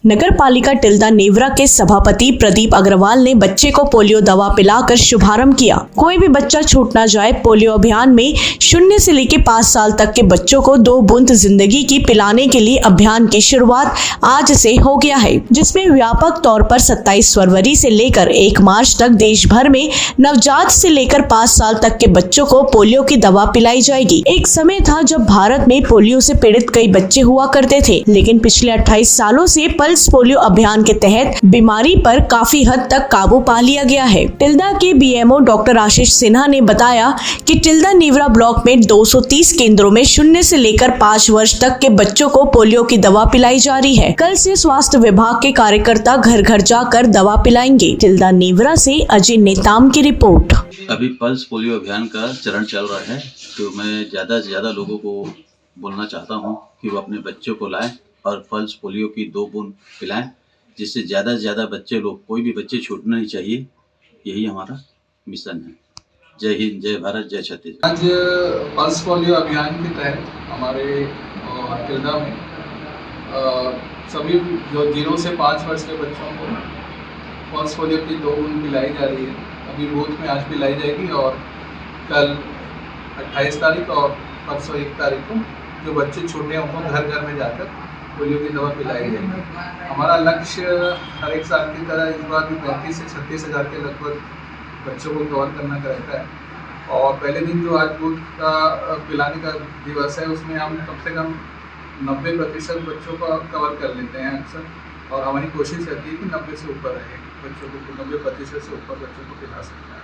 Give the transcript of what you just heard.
नगर पालिका टिल्दा नेवरा के सभापति प्रदीप अग्रवाल ने बच्चे को पोलियो दवा पिलाकर शुभारंभ किया। कोई भी बच्चा छूट ना जाए, पोलियो अभियान में 0 से लेकर 5 साल तक के बच्चों को 2 बूंद जिंदगी की पिलाने के लिए अभियान की शुरुआत आज से हो गया है, जिसमें व्यापक तौर पर 27 फरवरी से लेकर 1 मार्च तक देश भर में नवजात से लेकर 5 साल तक के बच्चों को पोलियो की दवा पिलाई जाएगी। एक समय था जब भारत में पोलियो से पीड़ित कई बच्चे हुआ करते थे, लेकिन पिछले 28 सालों से पल्स पोलियो अभियान के तहत बीमारी पर काफी हद तक काबू पा लिया गया है। टिल्दा के बीएमओ डॉक्टर आशीष सिन्हा ने बताया कि टिल्दा नेवरा ब्लॉक में 230 केंद्रों में 0 से लेकर 5 वर्ष तक के बच्चों को पोलियो की दवा पिलाई जा रही है। कल से स्वास्थ्य विभाग के कार्यकर्ता घर घर जाकर दवा पिलाएंगे। टिल्दा नेवरा से अजय नेताम की रिपोर्ट। अभी पल्स पोलियो अभियान का चरण चल रहा है, तो मैं ज़्यादा से ज़्यादा लोगों को बोलना चाहता हूँ कि वो अपने बच्चों को लाएं और पल्स पोलियो की 2 बूंद पिलाएं, जिससे ज़्यादा से ज़्यादा बच्चे लोग, कोई भी बच्चे छूटना नहीं चाहिए। यही हमारा मिशन है। जय हिंद, जय भारत, जय छत्तीसगढ़। आज पल्स पोलियो अभियान के तहत हमारे टिल्दा में सभी जो 0 से 5 वर्ष के बच्चों को पल्स पोलियो की 2 बूंद पिलाई जा रही है। अभी बूथ में आज पिलाई जाएगी और कल 28 तारीख और परसों 1 तारीख को जो बच्चे छोटे हैं उनको घर घर में जाकर पोलियो की दवा पिलाई जाएगी। हमारा लक्ष्य हर एक साल की तरह इस बार भी 35 से 36 हज़ार के लगभग बच्चों को कवर करने का रहता है। और पहले दिन जो आज बूथ का पिलाने का दिवस है, उसमें हम कम से कम 90% बच्चों को कवर कर लेते हैं अक्सर, और हमारी कोशिश रहती है कि 90 से ऊपर रहे बच्चों को, 90% से ऊपर बच्चों को पिला सकते हैं।